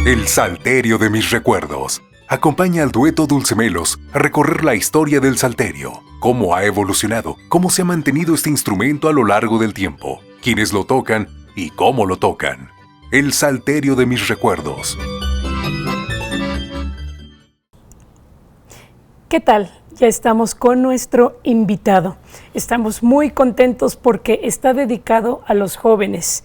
El salterio de mis recuerdos. Acompaña al dueto Dulcemelos a recorrer la historia del salterio, cómo ha evolucionado, cómo se ha mantenido este instrumento a lo largo del tiempo, quiénes lo tocan y cómo lo tocan. El salterio de mis recuerdos. ¿Qué tal? Ya estamos con nuestro invitado. Estamos muy contentos porque está dedicado a los jóvenes.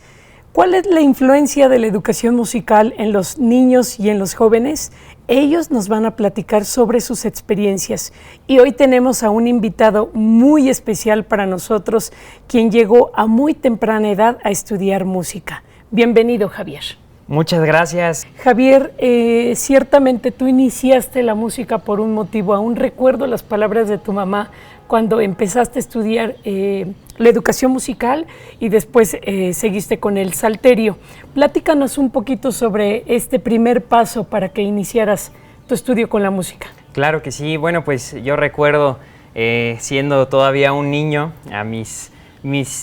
¿Cuál es la influencia de la educación musical en los niños y en los jóvenes? Ellos nos van a platicar sobre sus experiencias. Y hoy tenemos a un invitado muy especial para nosotros, quien llegó a muy temprana edad a estudiar música. Bienvenido, Javier. Muchas gracias. Javier, ciertamente tú iniciaste la música por un motivo. Aún recuerdo las palabras de tu mamá cuando empezaste a estudiar la educación musical y después seguiste con el salterio. Platícanos un poquito sobre este primer paso para que iniciaras tu estudio con la música. Claro que sí. Bueno, pues yo recuerdo siendo todavía un niño, a mis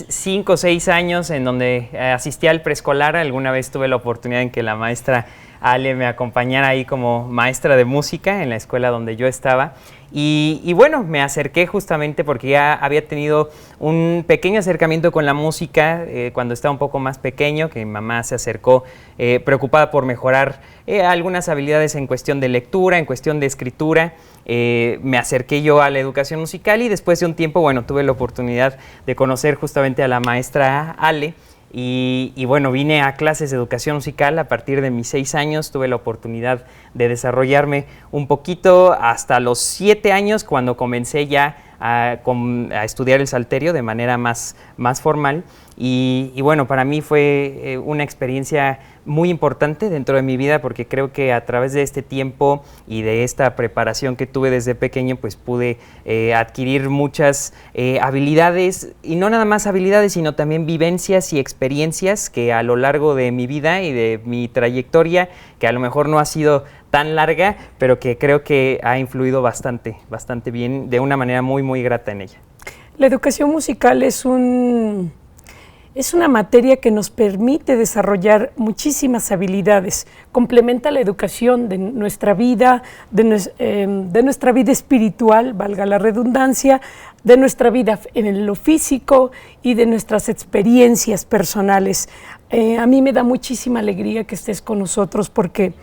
5 o 6 años, en donde asistí al preescolar. Alguna vez tuve la oportunidad en que la maestra Ale me acompañara ahí como maestra de música en la escuela donde yo estaba. Y bueno, me acerqué justamente porque ya había tenido un pequeño acercamiento con la música cuando estaba un poco más pequeño, que mi mamá se acercó preocupada por mejorar algunas habilidades en cuestión de lectura, en cuestión de escritura. Me acerqué yo a la educación musical y después de un tiempo, bueno, tuve la oportunidad de conocer justamente a la maestra Ale. Y bueno, vine a clases de educación musical a partir de mis 6 años, tuve la oportunidad de desarrollarme un poquito hasta los 7 años, cuando comencé ya a estudiar el salterio de manera más formal. Y bueno, para mí fue una experiencia muy importante dentro de mi vida, porque creo que a través de este tiempo y de esta preparación que tuve desde pequeño, pues pude adquirir muchas habilidades, y no nada más habilidades, sino también vivencias y experiencias que a lo largo de mi vida y de mi trayectoria, que a lo mejor no ha sido tan larga, pero que creo que ha influido bastante bien, de una manera muy grata en ella. La educación musical es una materia que nos permite desarrollar muchísimas habilidades, complementa la educación de nuestra vida, de nuestra vida espiritual, valga la redundancia, de nuestra vida en lo físico y de nuestras experiencias personales. A mí me da muchísima alegría que estés con nosotros, porque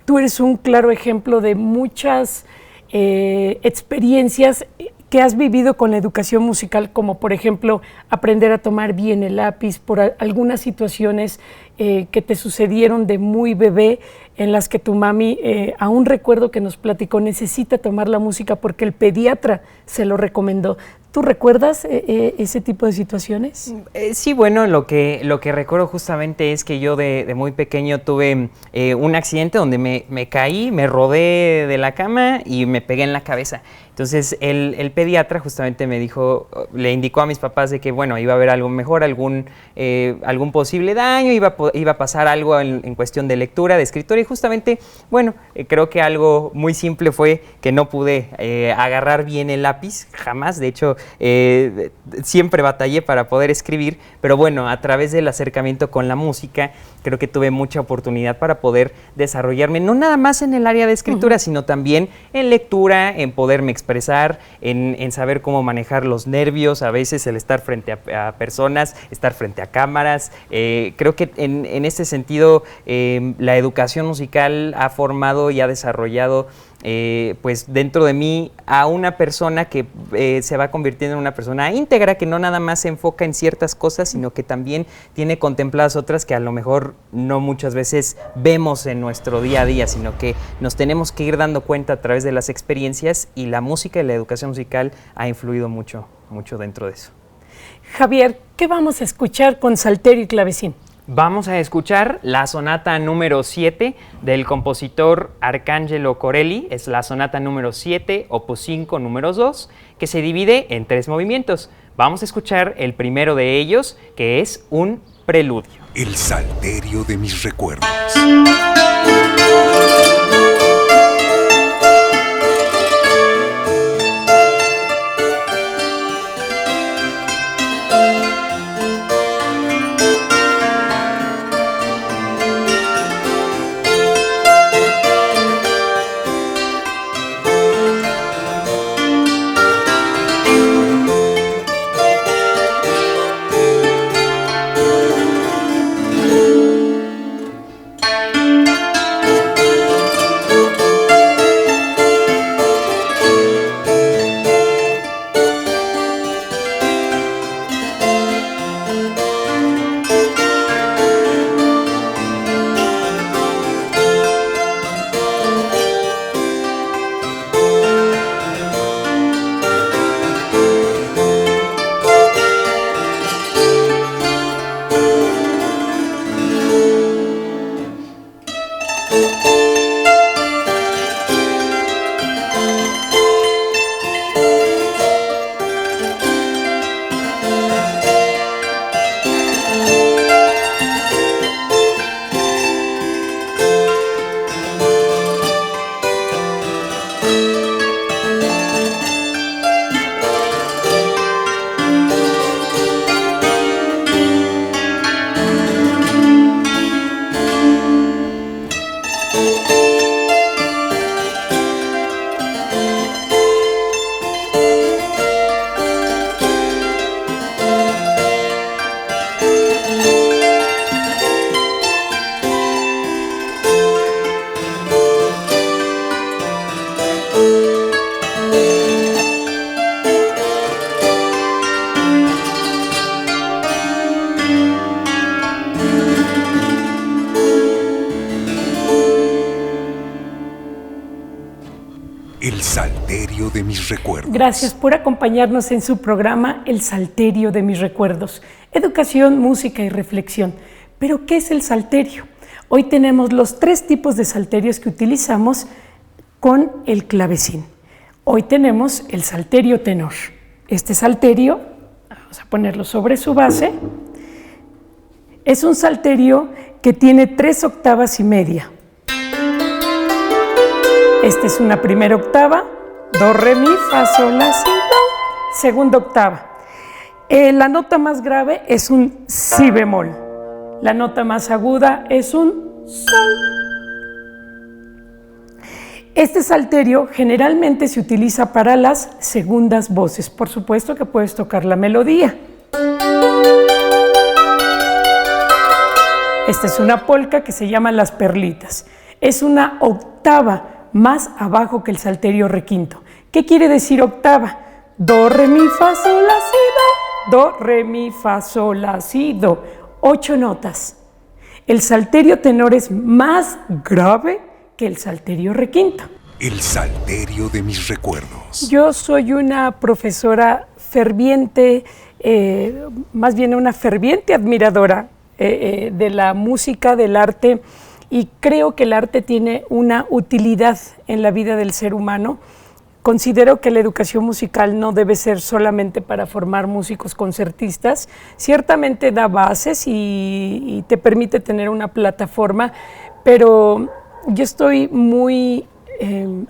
tú eres un claro ejemplo de muchas experiencias que has vivido con la educación musical, como por ejemplo aprender a tomar bien el lápiz por algunas situaciones que te sucedieron de muy bebé, en las que tu mami, aún recuerdo que nos platicó, necesita tomar la música porque el pediatra se lo recomendó. ¿Tú recuerdas ese tipo de situaciones? Sí, bueno, lo que recuerdo justamente es que yo de muy pequeño tuve un accidente donde me caí, me rodé de la cama y me pegué en la cabeza. Entonces el pediatra justamente me dijo, le indicó a mis papás de que bueno, iba a haber algo mejor, algún posible daño, iba a pasar algo en cuestión de lectura, de escritura, y justamente, bueno, creo que algo muy simple fue que no pude agarrar bien el lápiz, jamás. De hecho, siempre batallé para poder escribir, pero bueno, a través del acercamiento con la música, creo que tuve mucha oportunidad para poder desarrollarme, no nada más en el área de escritura, sino también en lectura, en poderme expresar, en saber cómo manejar los nervios, a veces el estar frente a personas, estar frente a cámaras. Creo que en este sentido la educación musical ha formado y ha desarrollado pues dentro de mí a una persona que se va convirtiendo en una persona íntegra, que no nada más se enfoca en ciertas cosas, sino que también tiene contempladas otras que a lo mejor no muchas veces vemos en nuestro día a día, sino que nos tenemos que ir dando cuenta a través de las experiencias, y la música y la educación musical ha influido mucho dentro de eso. Javier, ¿qué vamos a escuchar con salterio y clavecín? Vamos a escuchar la sonata número 7 del compositor Arcangelo Corelli. Es la sonata número 7, opus 5, número 2, que se divide en 3 movimientos. Vamos a escuchar el primero de ellos, que es un preludio. El salterio de mis recuerdos. El salterio de mis recuerdos. Gracias por acompañarnos en su programa El salterio de mis recuerdos. Educación, música y reflexión. ¿Pero qué es el salterio? Hoy tenemos los 3 tipos de salterios que utilizamos con el clavecín. Hoy tenemos el salterio tenor. Este salterio, vamos a ponerlo sobre su base, es un salterio que tiene 3 octavas y media. Esta es una primera octava, do, re, mi, fa, sol, la, si, do. Segunda octava. La nota más grave es un si bemol. La nota más aguda es un sol. Este salterio generalmente se utiliza para las segundas voces. Por supuesto que puedes tocar la melodía. Esta es una polca que se llama Las Perlitas. Es una octava más abajo que el salterio requinto. ¿Qué quiere decir octava? Do, re, mi, fa, sol, la, si, do. Do, re, mi, fa, sol, la, si, do. 8 notas. El salterio tenor es más grave que el salterio requinto. El salterio de mis recuerdos. Yo soy una profesora ferviente, más bien una ferviente admiradora de la música, del arte, y creo que el arte tiene una utilidad en la vida del ser humano. Considero que la educación musical no debe ser solamente para formar músicos concertistas. Ciertamente da bases y te permite tener una plataforma, pero yo estoy muy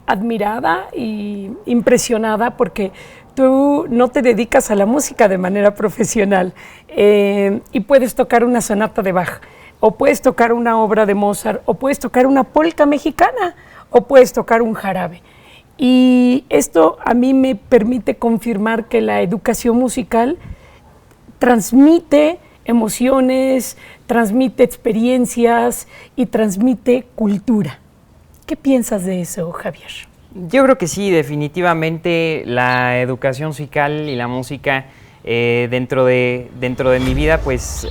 admirada y impresionada porque tú no te dedicas a la música de manera profesional y puedes tocar una sonata de Bach, o puedes tocar una obra de Mozart, o puedes tocar una polca mexicana, o puedes tocar un jarabe. Y esto a mí me permite confirmar que la educación musical transmite emociones, transmite experiencias y transmite cultura. ¿Qué piensas de eso, Javier? Yo creo que sí, definitivamente la educación musical y la música dentro de mi vida, pues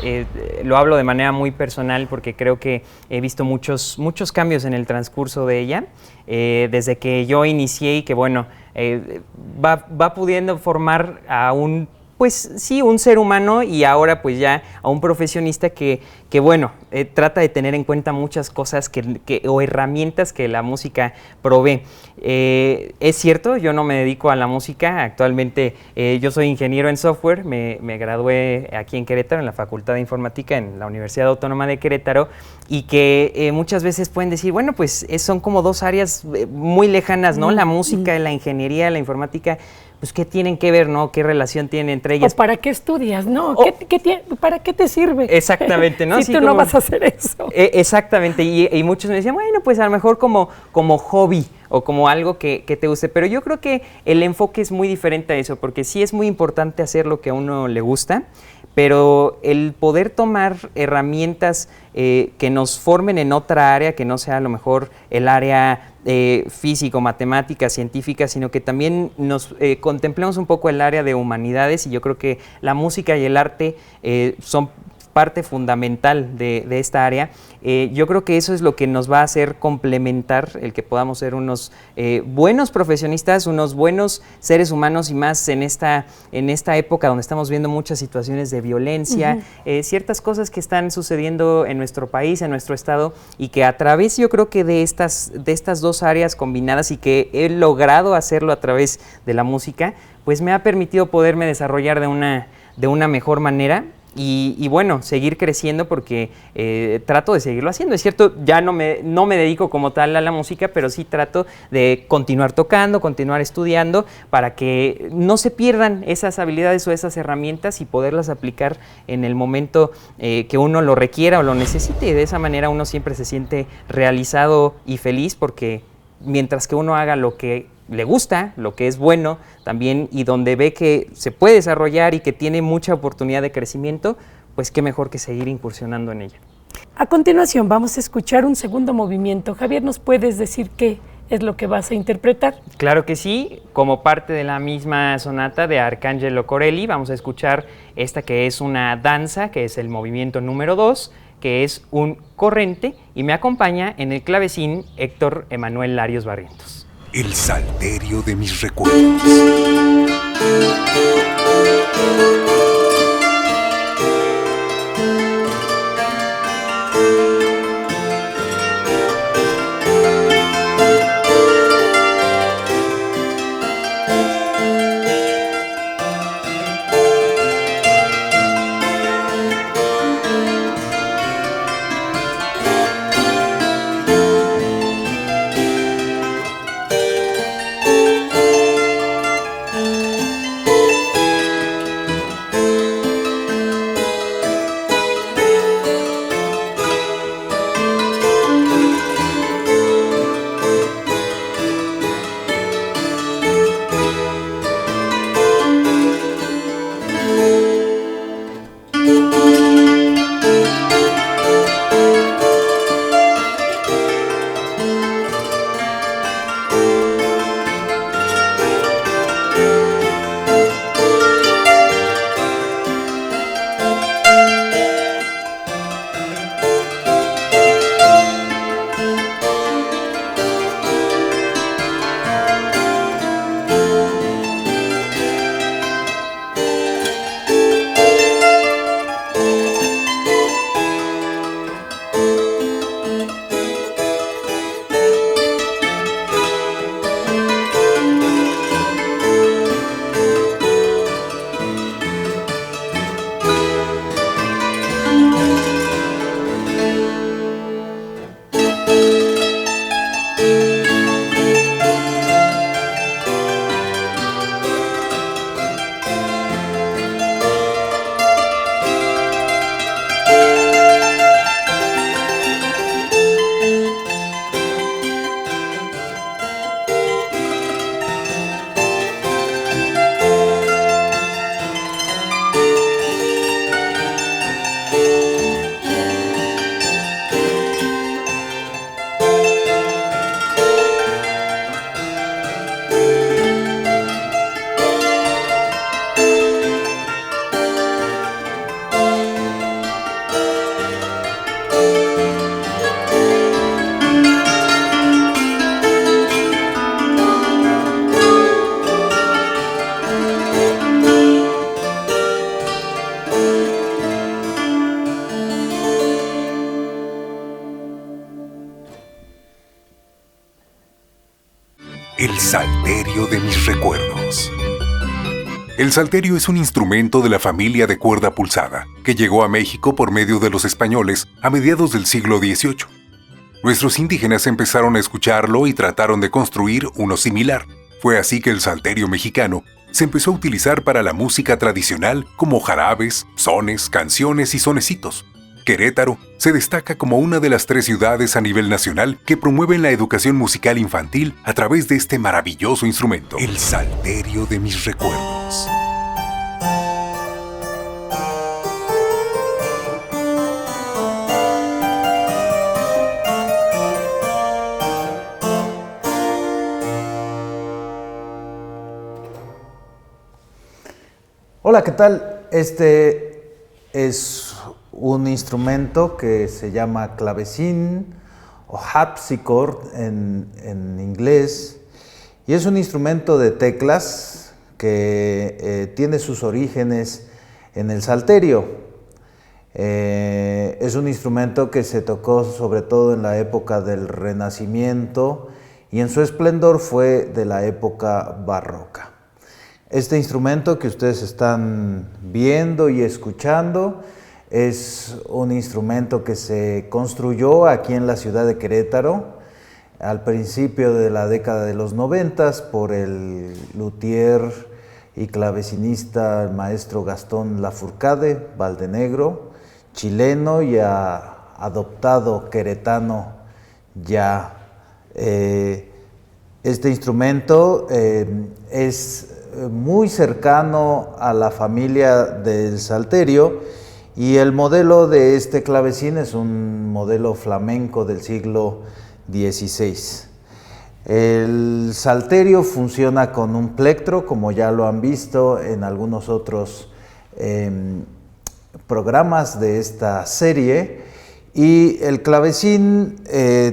lo hablo de manera muy personal porque creo que he visto muchos cambios en el transcurso de ella, desde que yo inicié y que bueno, va pudiendo formar a pues sí, un ser humano y ahora pues ya a un profesionista que bueno, trata de tener en cuenta muchas cosas o herramientas que la música provee. Es cierto, yo no me dedico a la música, actualmente yo soy ingeniero en software, me gradué aquí en Querétaro, en la Facultad de Informática, en la Universidad Autónoma de Querétaro, y que muchas veces pueden decir, bueno, pues son como 2 áreas muy lejanas, ¿no? La música y la ingeniería, la informática, pues ¿qué tienen que ver, no? ¿Qué relación tienen entre ellas? ¿O para qué estudias, no? ¿Para qué te sirve? Exactamente, ¿no? Si sí, tú no vas a hacer eso. Exactamente, y muchos me decían, bueno, pues a lo mejor como hobby o como algo que te guste, pero yo creo que el enfoque es muy diferente a eso, porque sí es muy importante hacer lo que a uno le gusta, pero el poder tomar herramientas que nos formen en otra área, que no sea a lo mejor el área físico, matemática, científica, sino que también nos contemplemos un poco el área de humanidades, y yo creo que la música y el arte son parte fundamental de esta área. Yo creo que eso es lo que nos va a hacer complementar el que podamos ser unos buenos profesionistas, unos buenos seres humanos, y más en esta época donde estamos viendo muchas situaciones de violencia, ciertas cosas que están sucediendo en nuestro país, en nuestro estado, y que a través, yo creo que de estas 2 áreas combinadas, y que he logrado hacerlo a través de la música, pues me ha permitido poderme desarrollar de una mejor manera. Y bueno, seguir creciendo porque trato de seguirlo haciendo. Es cierto, ya no me dedico como tal a la música, pero sí trato de continuar tocando, continuar estudiando, para que no se pierdan esas habilidades o esas herramientas y poderlas aplicar en el momento que uno lo requiera o lo necesite. Y de esa manera uno siempre se siente realizado y feliz, porque mientras que uno haga lo que le gusta, lo que es bueno también, y donde ve que se puede desarrollar y que tiene mucha oportunidad de crecimiento, pues qué mejor que seguir incursionando en ella. A continuación vamos a escuchar un segundo movimiento. Javier, ¿nos puedes decir qué es lo que vas a interpretar? Claro que sí, como parte de la misma sonata de Arcangelo Corelli, vamos a escuchar esta que es una danza, que es el movimiento número 2, que es un corrente, y me acompaña en el clavecín Héctor Emanuel Larios Barrientos. El salterio de mis recuerdos. El salterio de mis recuerdos. El salterio es un instrumento de la familia de cuerda pulsada, que llegó a México por medio de los españoles a mediados del siglo XVIII. Nuestros indígenas empezaron a escucharlo y trataron de construir uno similar. Fue así que el salterio mexicano se empezó a utilizar para la música tradicional como jarabes, sones, canciones y sonecitos. Querétaro se destaca como una de las 3 ciudades a nivel nacional que promueven la educación musical infantil a través de este maravilloso instrumento. El salterio de mis recuerdos. Hola, ¿qué tal? Este es un instrumento que se llama clavecín o harpsichord en inglés, y es un instrumento de teclas que tiene sus orígenes en el salterio. Es un instrumento que se tocó sobre todo en la época del Renacimiento y en su esplendor fue de la época barroca. Este instrumento que ustedes están viendo y escuchando es un instrumento que se construyó aquí en la ciudad de Querétaro al principio de la década de los 90 por el luthier y clavecinista el maestro Gastón Lafourcade Valdenegro, chileno y adoptado queretano ya. Este instrumento es muy cercano a la familia del salterio, y el modelo de este clavecín es un modelo flamenco del siglo XVI. El salterio funciona con un plectro, como ya lo han visto en algunos otros programas de esta serie, y el clavecín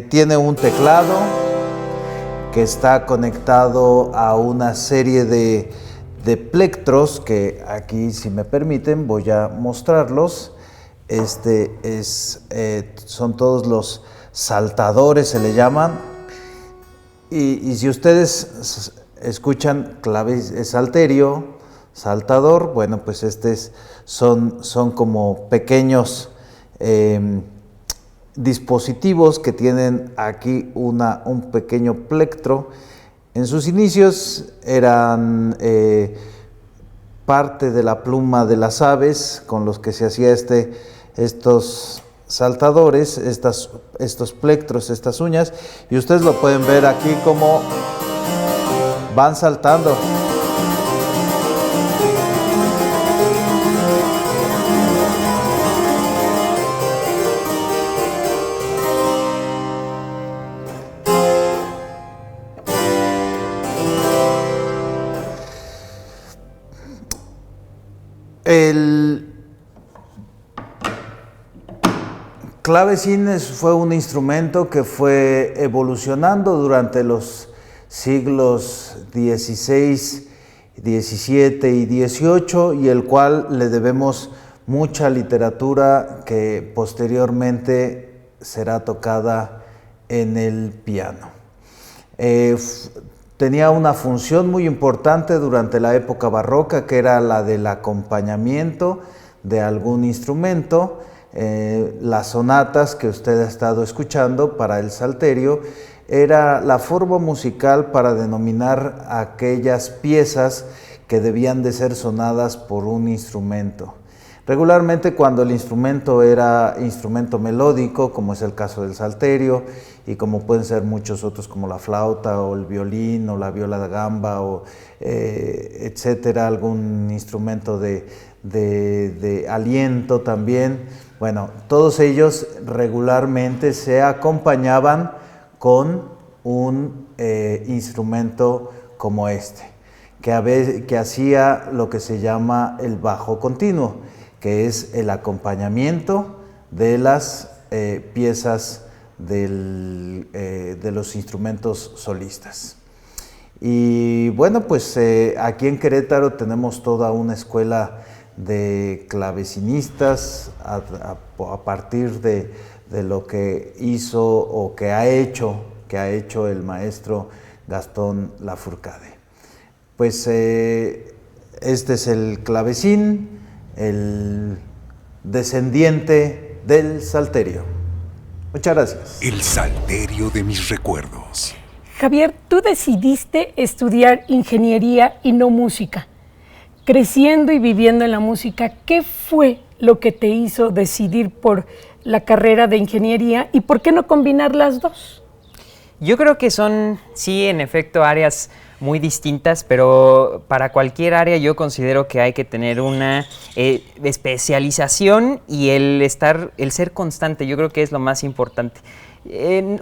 tiene un teclado que está conectado a una serie de plectros que aquí, si me permiten, voy a mostrarlos. Son todos los saltadores, se le llaman. Y si ustedes escuchan clave salterio, saltador, bueno, pues son como pequeños dispositivos que tienen aquí un pequeño plectro. En sus inicios eran parte de la pluma de las aves con los que se hacía estos saltadores, estos plectros, estas uñas, y ustedes lo pueden ver aquí como van saltando. El clavecín fue un instrumento que fue evolucionando durante los siglos XVI, XVII y XVIII, y el cual le debemos mucha literatura que posteriormente será tocada en el piano. Tenía una función muy importante durante la época barroca, que era la del acompañamiento de algún instrumento. Las sonatas que usted ha estado escuchando para el salterio era la forma musical para denominar aquellas piezas que debían de ser sonadas por un instrumento. Regularmente, cuando el instrumento era instrumento melódico, como es el caso del salterio, y como pueden ser muchos otros como la flauta o el violín o la viola da gamba o etcétera, algún instrumento de aliento también. Bueno, todos ellos regularmente se acompañaban con un instrumento como que hacía lo que se llama el bajo continuo, que es el acompañamiento de las piezas de los instrumentos solistas. Y bueno, pues aquí en Querétaro tenemos toda una escuela de clavecinistas a partir de lo que hizo o que ha hecho el maestro Gastón Lafourcade. Pues este es el clavecín, el descendiente del salterio. Muchas gracias. El salterio de mis recuerdos. Javier, tú decidiste estudiar ingeniería y no música. Creciendo y viviendo en la música, ¿qué fue lo que te hizo decidir por la carrera de ingeniería y por qué no combinar las dos? Yo creo que son, sí, en efecto, áreas muy distintas, pero para cualquier área yo considero que hay que tener una especialización y el ser constante. Yo creo que es lo más importante.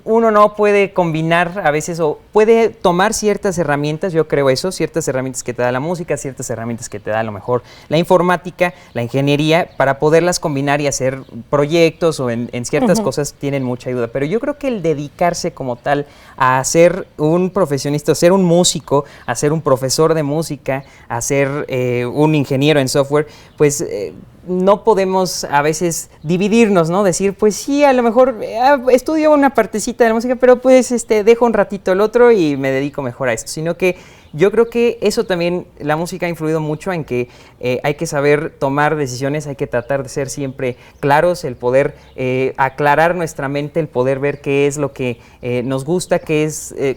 Uno no puede combinar a veces o puede tomar ciertas herramientas, yo creo eso, ciertas herramientas que te da la música, ciertas herramientas que te da a lo mejor la informática, la ingeniería, para poderlas combinar y hacer proyectos o en ciertas cosas tienen mucha ayuda. Pero yo creo que el dedicarse como tal a ser un profesionista, a ser un músico, a ser un profesor de música, a ser un ingeniero en software, pues no podemos a veces dividirnos, ¿no? Decir, pues sí, a lo mejor estudio una partecita de la música, pero pues dejo un ratito el otro y me dedico mejor a esto, sino que yo creo que eso también, la música ha influido mucho en que hay que saber tomar decisiones, hay que tratar de ser siempre claros, el poder aclarar nuestra mente, el poder ver qué es lo que nos gusta,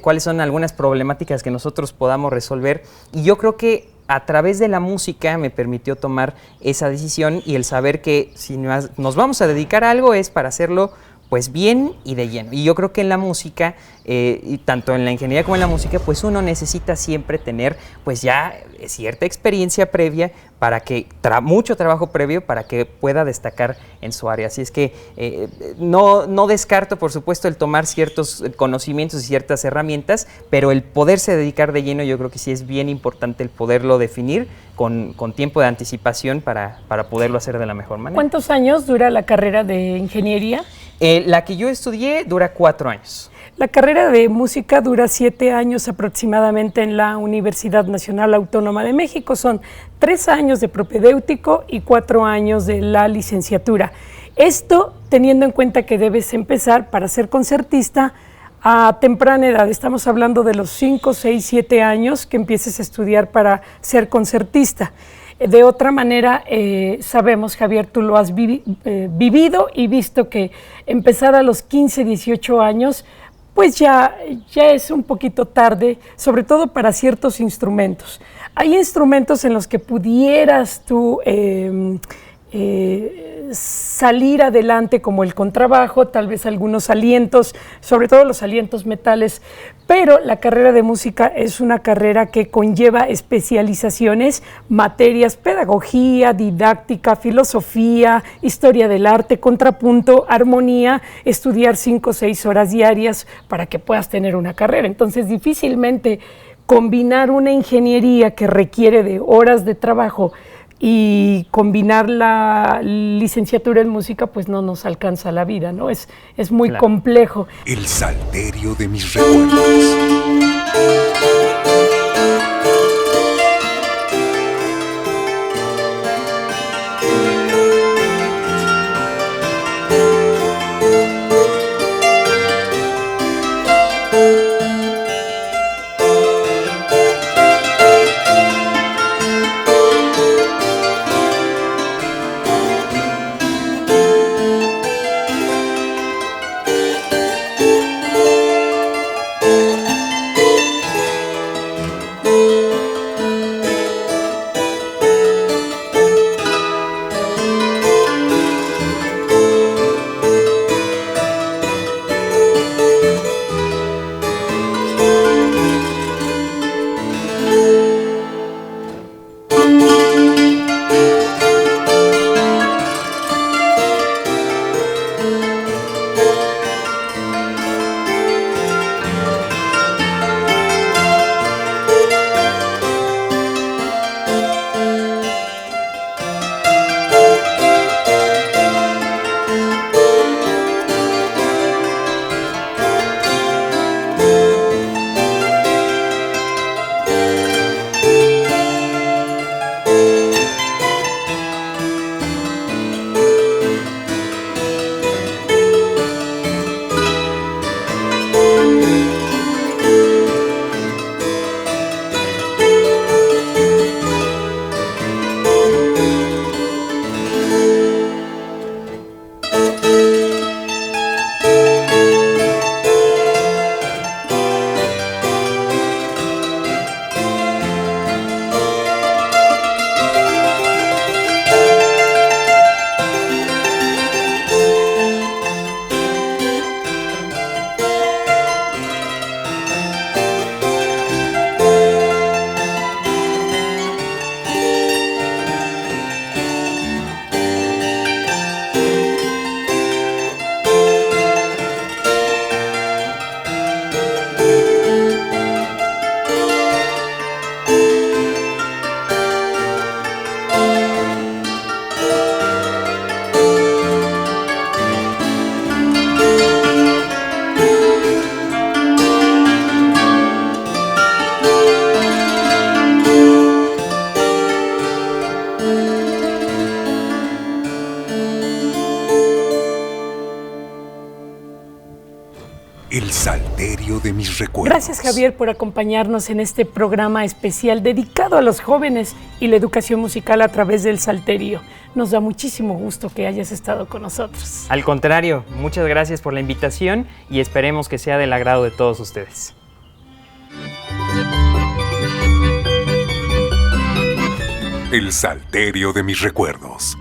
cuáles son algunas problemáticas que nosotros podamos resolver. Y yo creo que a través de la música me permitió tomar esa decisión y el saber que si nos vamos a dedicar a algo es para hacerlo pues bien y de lleno. Y yo creo que en la música, y tanto en la ingeniería como en la música, pues uno necesita siempre tener pues ya cierta experiencia previa para que, mucho trabajo previo para que pueda destacar en su área. Así es que no descarto, por supuesto, el tomar ciertos conocimientos y ciertas herramientas, pero el poderse dedicar de lleno yo creo que sí es bien importante el poderlo definir con tiempo de anticipación para poderlo hacer de la mejor manera. ¿Cuántos años dura la carrera de ingeniería? La que yo estudié dura 4 años. La carrera de música dura 7 años aproximadamente en la Universidad Nacional Autónoma de México. Son 3 años de propedéutico y 4 años de la licenciatura. Esto teniendo en cuenta que debes empezar para ser concertista a temprana edad. Estamos hablando de los 5, 6, 7 años que empieces a estudiar para ser concertista. De otra manera, sabemos, Javier, tú lo has vivido y visto que empezar a los 15, 18 años, pues ya es un poquito tarde, sobre todo para ciertos instrumentos. Hay instrumentos en los que pudieras tú salir adelante, como el contrabajo, tal vez algunos alientos, sobre todo los alientos metales, pero la carrera de música es una carrera que conlleva especializaciones, materias, pedagogía, didáctica, filosofía, historia del arte, contrapunto, armonía, estudiar 5 o 6 horas diarias para que puedas tener una carrera. Entonces, difícilmente combinar una ingeniería que requiere de horas de trabajo y combinar la licenciatura en música, pues no nos alcanza la vida, ¿no? Es muy complejo. El salterio de mis recuerdos. El salterio de mis recuerdos. Gracias, Javier, por acompañarnos en este programa especial dedicado a los jóvenes y la educación musical a través del salterio. Nos da muchísimo gusto que hayas estado con nosotros. Al contrario, muchas gracias por la invitación y esperemos que sea del agrado de todos ustedes. El salterio de mis recuerdos.